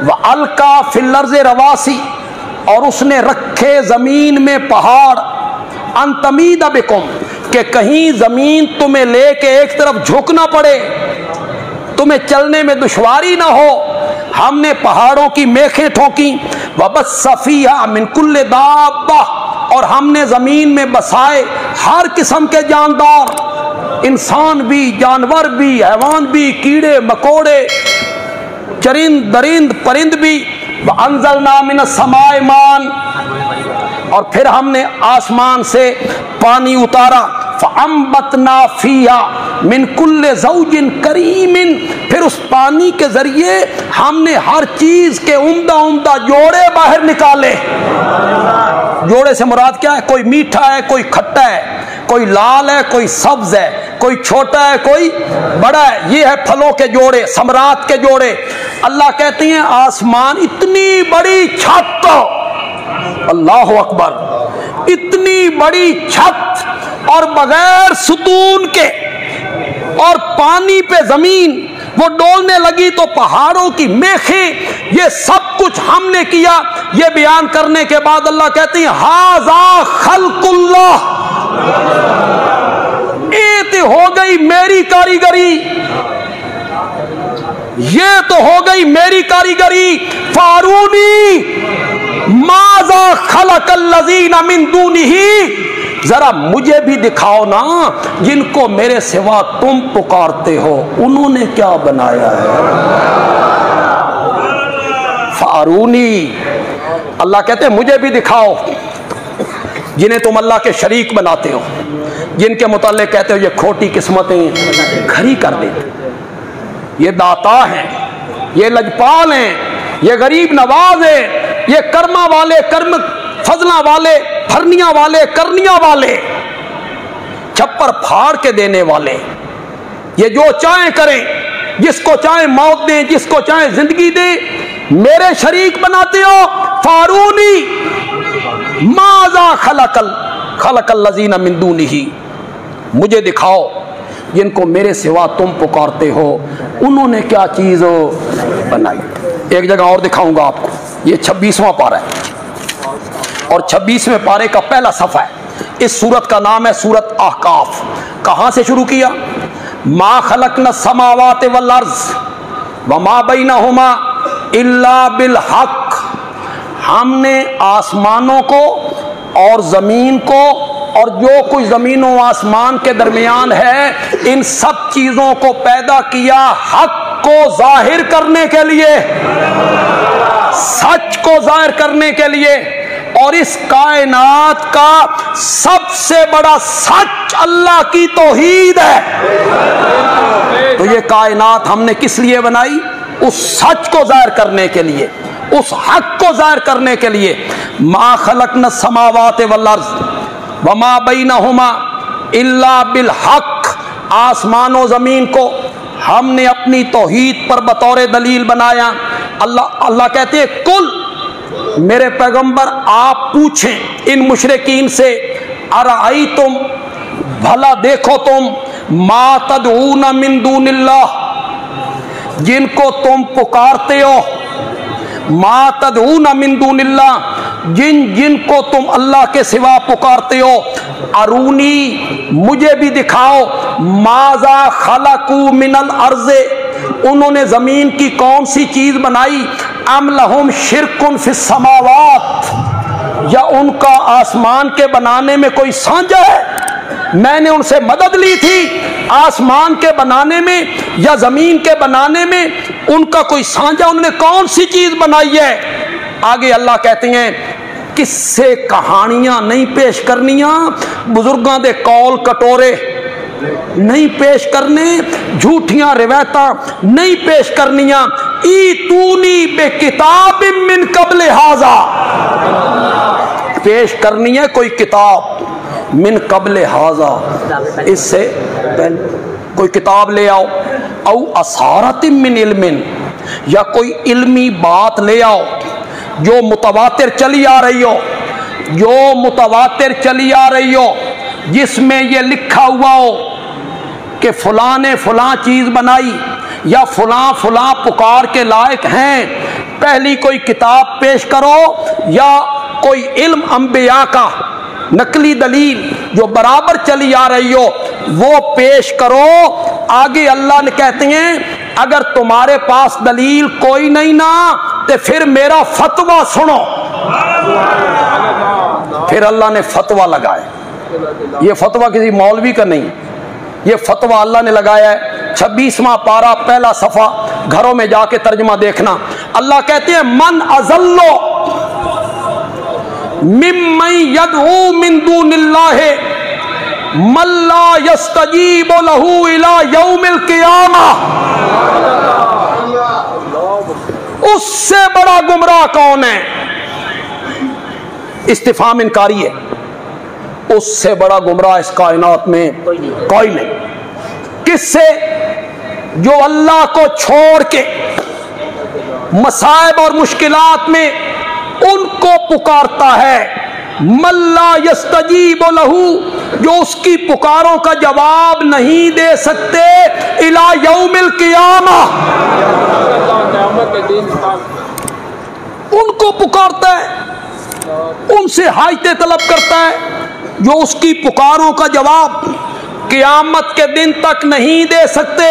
व अलका फिल अर्ज़ रवासी, और उसने रखे जमीन में पहाड़, अंतमीद बिकुम, कि कहीं जमीन तुम्हें लेके एक तरफ झुकना पड़े, तुम्हें चलने में दुश्वारी ना हो। हमने पहाड़ों की मेखें ठोकी। वबस्सा फीहा मिन कुल्लि दाब्बा, और हमने जमीन में बसाए हर किस्म के जानदार, इंसान भी, जानवर भी, हैवान भी, कीड़े मकोड़े, चरिंद दरिंद परिंद भी। व अंज़लना मिनस समाए मान, और फिर हमने आसमान से पानी उतारा। फ़अंबतना फ़ीहा मिन कुल्लि ज़ौजिन करीमिन, फिर उस पानी के जरिए हमने हर चीज के उम्दा उम्दा जोड़े बाहर निकाले। जोड़े से मुराद क्या है? कोई मीठा है, कोई खट्टा है, कोई लाल है, कोई सब्ज है, कोई छोटा है, कोई बड़ा है। ये है फलों के जोड़े, समरात के जोड़े। अल्लाह कहते हैं आसमान इतनी बड़ी छत, अल्लाह अकबर, इतनी बड़ी छत, और बगैर सुतून के, और पानी पे जमीन वो डोलने लगी तो पहाड़ों की मेखें, ये सब कुछ हमने किया। ये बयान करने के बाद अल्लाह कहते हैं हाज़ा खल्कुल्लाह, ये तो हो गई मेरी कारीगरी, ये तो हो गई मेरी कारीगरी। फारूनी माज़ा खलक़ल्लज़ीना मिन दूनिही, जरा मुझे भी दिखाओ ना, जिनको मेरे सिवा तुम पुकारते हो उन्होंने क्या बनाया है। फारूनी, अल्लाह कहते हैं मुझे भी दिखाओ, जिन्हें तुम अल्लाह के शरीक बनाते हो, जिनके मुताल्लिक़ कहते हो ये खोटी किस्मतें खरी कर देते, ये दाता हैं, ये लजपाल हैं, ये गरीब नवाज है, ये कर्मा वाले, कर्म फजला वाले, फरनिया वाले, करनिया वाले, छप्पर फाड़ के देने वाले, ये जो चाहे करें, जिसको चाहे मौत दें, जिसको चाहे जिंदगी दें, मेरे शरीक बनाते हो। फारूनी माज़ा खलक़ल्लज़ीना मिन दूनिही, मुझे दिखाओ जिनको मेरे सिवा तुम पुकारते हो उन्होंने क्या चीज बनाई। एक जगह और दिखाऊंगा आपको, ये 26वां पारा है और 26वें पारे का पहला सफ़ा है। इस सूरत का नाम है सूरत अहकाफ। कहाँ से शुरू किया? मा खलक़ना समावाति वल अर्ज़ व मा बैनहुमा इल्ला बिल हक़, हमने आसमानों को और ज़मीन को और जो कुछ ज़मीनों आसमान के दरमियान है, इन सब चीज़ों को पैदा किया हक़ को जाहिर करने के लिए, सच को जाहिर करने के लिए। और इस कायनात का सबसे बड़ा सच अल्लाह की तौहीद है। तो ये कायनात हमने किस लिए बनाई? उस सच को जाहिर करने के लिए, उस हक को जाहिर करने के लिए। मा खलक़ना समावाति वल अर्ज़ व मा बैनहुमा इल्ला बिल हक़, आसमान और ज़मीन को हमने अपनी तौहीद पर बतौर दलील बनाया। अल्लाह कहते हैं कुल, मेरे पैगंबर आप पूछें इन मुशरिकीन से, अराई तुम, भला देखो तुम, मा तदऊना मिन दूनिल्लाह, जिनको तुम पुकारते हो, मा तदऊना मिन दूनिल्लाह, जिनको तुम अल्लाह के सिवा पुकारते हो। अरूनी, मुझे भी दिखाओ, माज़ा खलक़ू मिनल अर्ज़े, उन्होंने जमीन की कौन सी चीज बनाई। अम लहुम शिरकुन फिस समावात, या उनका आसमान के बनाने में कोई साझा है? मैंने उनसे मदद ली थी आसमान के बनाने में या जमीन के बनाने में, उनका कोई साझा, उन्होंने कौन सी चीज बनाई है? आगे अल्लाह कहते हैं किस्से कहानियां नहीं पेश करनियां, बुजुर्गां दे कौल कटोरे नहीं पेश करने, झूठियां रिवायतां नहीं पेश करनियां। ई तूनी बे किताब मिन कबल हाजा, पेश करनी है कोई किताब मिन कबल हाजा, इससे पहले कोई किताब ले आओ। औ असारत मिन इल्मिन, या कोई इल्मी बात ले आओ जो मुतवातिर चली आ रही हो, जो मुतवातिर चली आ रही हो, जिसमें ये लिखा हुआ हो कि फलां ने फलां चीज बनाई, या फलां फलां पुकार के लायक हैं, पहली कोई किताब पेश करो या कोई इल्म अंबिया का नकली दलील जो बराबर चली आ रही हो वो पेश करो। आगे अल्लाह ने कहते हैं अगर तुम्हारे पास दलील कोई नहीं ना तो फिर मेरा फतवा सुनो। फिर अल्लाह ने फतवा लगाया। ये फतवा किसी मौलवी का नहीं, ये फतवा अल्लाह ने लगाया है। 26वां पारा पहला सफा, घरों में जाके तर्जुमा देखना। अल्लाह कहते हैं मन अज़ल्लो मिम्मन यदऊ मिन दूनिल्लाहि मल्ला यस्तजीबु लहू इला यौमिल क़ियामा। उससे बड़ा गुमराह कौन है? इस्तिफाम इनकारी है। उससे बड़ा गुमराह इस कायनात में कोई नहीं। किससे? जो अल्लाह को छोड़ के मसाइब और मुश्किलात में उनको पुकारता है। मल्ला यस्तजीबु लहू, जो उसकी पुकारों का जवाब नहीं दे सकते, इला यौमिल क़ियामा, उनको पुकारता है, उनसे हाजतें तलब करता है जो उसकी पुकारों का जवाब क़यामत के दिन तक नहीं दे सकते।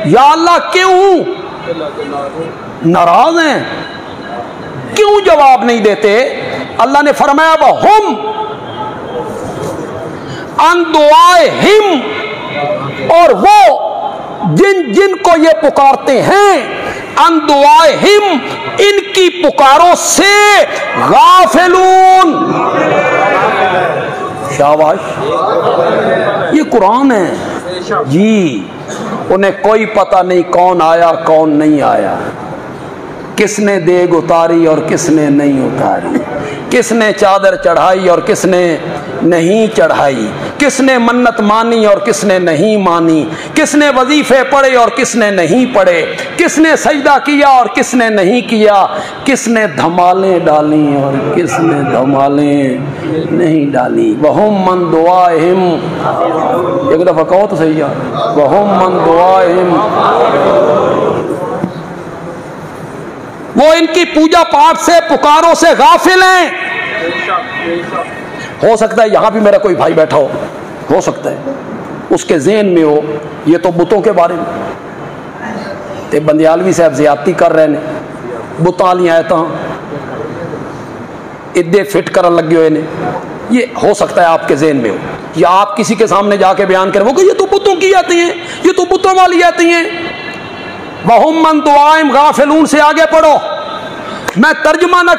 या अल्लाह क्यों नाराज हैं, क्यों जवाब नहीं देते? अल्लाह ने फरमाया वहुम अन दुआहिम, और वो जिन जिन को ये पुकारते हैं अन दुआहिम, इनकी पुकारों से गाफिलून। शाबाश, ये कुरान है जी। उन्हें कोई पता नहीं कौन आया कौन नहीं आया, किसने देग उतारी और किसने नहीं उतारी, किसने चादर चढ़ाई और किसने नहीं चढ़ाई, किसने मन्नत मानी और किसने नहीं मानी, किसने वजीफे पढ़े और किसने नहीं पढ़े, किसने सजदा किया और किसने नहीं किया, किसने धमालें डाली और किसने धमालें नहीं डाली। वहुम मन दुआहिम, एक दफा कहो तो सही यार, वहुम मन दुआहिम, वो इनकी पूजा पाठ से पुकारों से गाफिल हैं। हो सकता है यहां भी मेरा कोई भाई बैठा हो सकता है उसके ज़हन में हो ये तो बुतों के बारे में ते बंदियालवी साहब ज्यादती कर रहे ने, बुतां वाली आयतां इद्दे फिट करन लगे हुए ने। ये हो सकता है आपके ज़हन में हो, या आप किसी के सामने जाके बयान करें वो कि ये तो बुतों की आती हैं, ये तो बुतों वाली आती हैं। वहुम मन दुआइम गाफिलून से आगे पढ़ो। मैं तर्जुमा न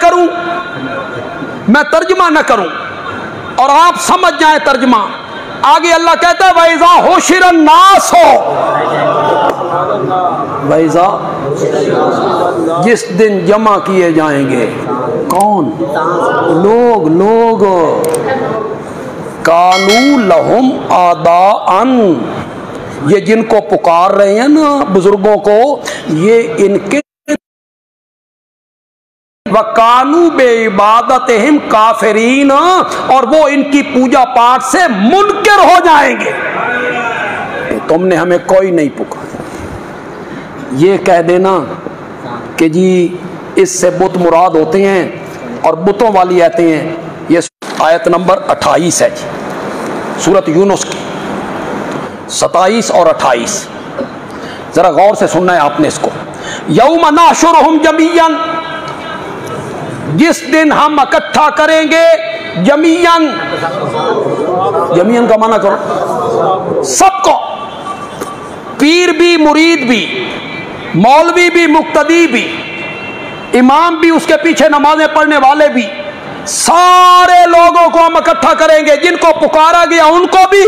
करूं और आप समझ जाए तर्जुमा। आगे अल्लाह कहता है वैज़ा हुशिरन नास हो, वैज़ा जिस दिन जमा किए जाएंगे कौन? लोग कानू लहुम आदाअन, ये जिनको पुकार रहे हैं ना बुजुर्गों को, ये इनके वकानू बेइबादतिहिम काफिरीन, और वो इनकी पूजा पाठ से मुनकिर हो जाएंगे। तुमने हमें कोई नहीं पुकारा, ये कह देना कि जी इससे बुत मुराद होते हैं और बुतों वाली आते हैं। ये आयत नंबर 28 है जी, सूरत यूनुस की 27 और 28। जरा गौर से सुनना है आपने इसको। यौम नाशुरुहुम जमीयन, जिस दिन हम इकट्ठा करेंगे जमीयन, जमीयन का माना करो सबको, पीर भी मुरीद भी, मौलवी भी मुक्तदी भी, इमाम भी उसके पीछे नमाजें पढ़ने वाले भी, सारे लोगों को हम इकट्ठा करेंगे। जिनको पुकारा गया उनको भी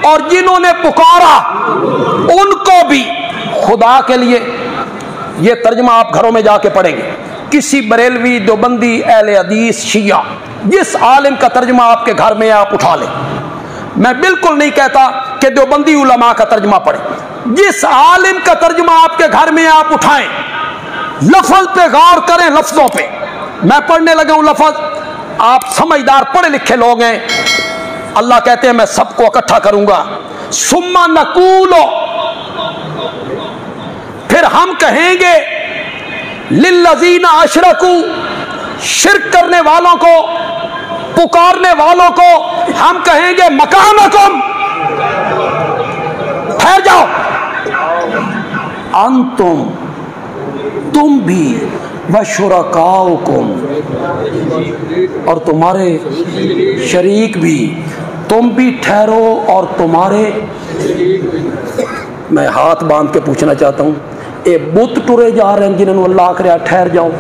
और जिन्होंने पुकारा उनको भी, खुदा के लिए। ये तर्जमा आप घरों में जाके पढ़ेंगे। किसी बरेलवी, देवबंदी, अहले हदीस, शिया, जिस आलिम का तर्जमा आपके घर में आप उठा लें। मैं बिल्कुल नहीं कहता कि देवबंदी उलमा का तर्जमा पढ़े, जिस आलिम का तर्जमा आपके घर में आप उठाएं, लफ्ज पे गौर करें, लफ्जों पे। मैं पढ़ने लगा हूं लफ्ज, आप समझदार पढ़े लिखे लोग हैं। अल्लाह कहते हैं मैं सबको इकट्ठा करूंगा। सुम्मा नकूलो, फिर हम कहेंगे लिल्लज़ीना अशरकू, शिर्क करने वालों को, पुकारने वालों को हम कहेंगे मकानकुम, ठहर जाओ, अंतुम, तुम भी, वशुरकाउकुम, और तुम्हारे शरीक भी, तुम भी ठहरो और तुम्हारे। मैं हाथ बांध के पूछना चाहता हूँ, ये बुत टुरे जा रहे हैं जिन्होंने अल्लाह करे ठहर जाओ,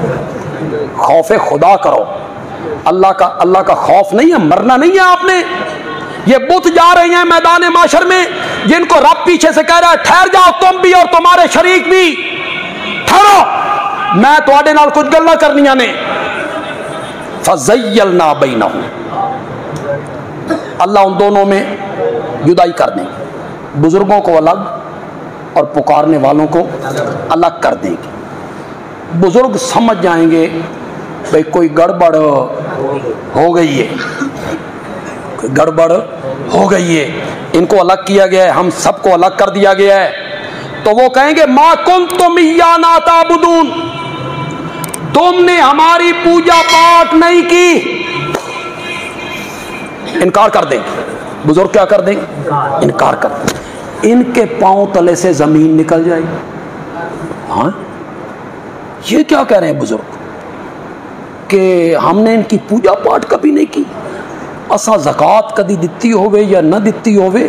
खौफ खुदा करो, अल्लाह का खौफ नहीं है, मरना नहीं है आपने। ये बुत जा रहे हैं मैदान माशर में, जिनको रब पीछे से कह रहा है ठहर जाओ तुम भी और तुम्हारे शरीक भी, ठहरो, मैं तुहाडे नाल कुछ गल्लां करनियां ने। फज़य्यलना बैनहुम, अल्लाह उन दोनों में जुदाई कर देंगे, बुजुर्गों को अलग और पुकारने वालों को अलग कर देंगे। बुजुर्ग समझ जाएंगे भाई कोई गड़बड़ हो गई है, गड़बड़ हो गई है, इनको अलग किया गया है, हम सबको अलग कर दिया गया है, तो वो कहेंगे मा कुंतुम इय्याना ताबुदून, तुमने हमारी पूजा पाठ नहीं की, इनकार कर देंगे। बुजुर्ग क्या कर देंगे? इनकार कर देंगे। इनके पांव तले से जमीन निकल जाएगी। हाँ, ये क्या कह रहे हैं बुजुर्ग कि हमने इनकी पूजा पाठ कभी नहीं की, असा ज़कात कदी दिती होवे या न दिती होवे,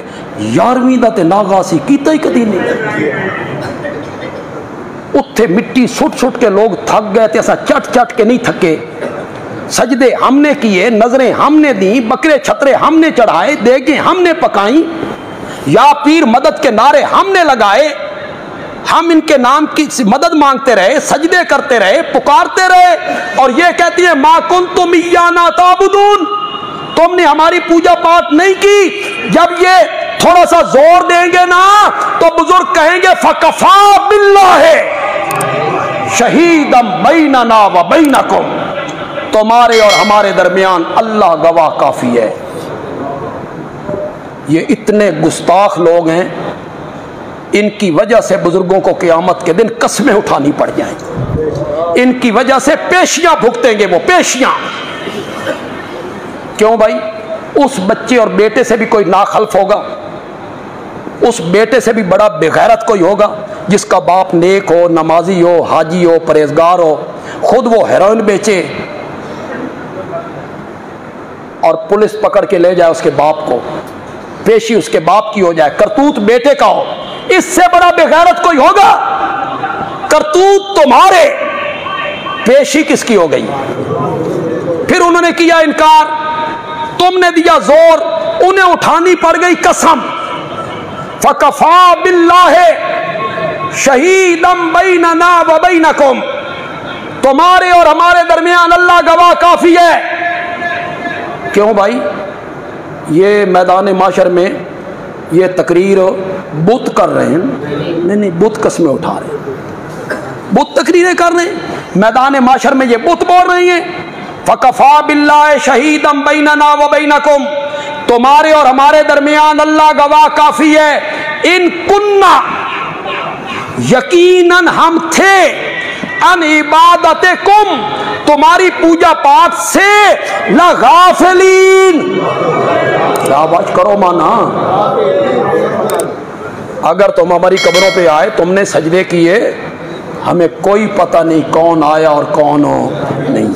11वीं दा ते नागा सी कीता ही कदी नहीं। उत्थे मिट्टी सुट सुट के लोग थक गए थे, असा चट चट के नहीं थके। सजदे हमने किए, नजरें हमने दी, बकरे छतरे हमने चढ़ाए, देगे हमने पकाई, या पीर मदद के नारे हमने लगाए, हम इनके नाम की मदद मांगते रहे, सजदे करते रहे, पुकारते रहे, और ये कहती है मा कुंतुम इय्याना ताबुदून, तुमने हमारी पूजा पाठ नहीं की। जब ये थोड़ा सा जोर देंगे ना तो बुजुर्ग कहेंगे फकफा बिल्लाहि शहीदम बैनना व बैनकुम, तुम्हारे और हमारे दरमियान अल्लाह गवाह काफी है। ये इतने गुस्ताख लोग हैं, इनकी वजह से बुजुर्गों को क़यामत के दिन कस्में उठानी पड़ जाएंगी, इनकी वजह से पेशियां भुगतेंगे वो पेशियां। क्यों भाई? उस बच्चे और बेटे से भी कोई नाखल्फ होगा, उस बेटे से भी बड़ा बेगैरत कोई होगा जिसका बाप नेक हो, नमाजी हो, हाजी हो, परहेजगार हो, खुद वो हेरोइन बेचे और पुलिस पकड़ के ले जाए उसके बाप को, पेशी उसके बाप की हो जाए, करतूत बेटे का हो, इससे बड़ा बेगैरत कोई होगा? करतूत तुम्हारे, पेशी किसकी हो गई? फिर उन्होंने किया इनकार, तुमने दिया जोर, उन्हें उठानी पड़ गई कसम। फकफा बिल्लाहि शहीदम बैनना व बैनकुम, तुम्हारे और हमारे दरमियान अल्लाह गवाह काफी है। क्यों भाई? ये मैदान माशर में ये तकरीर बुत कर रहे हैं, नहीं बुत कस्में उठा रहे हैं, बुत तकरीरें कर रहे हैं मैदान माशर में, ये बुत बोल रही हैं फकफा बिल्लाहि शहीदम बैनना व बैनकुम, तुम्हारे और हमारे दरमियान अल्लाह गवाह काफी है। इन कुन्ना, यकीनन हम थे, अन इबादते कुम, तुम्हारी पूजा पाठ से, लगाफिलीन, शाबाश करो माना। अगर तुम हमारी कब्रों पे आए, तुमने सजदे किए, हमें कोई पता नहीं कौन आया और कौन नहीं।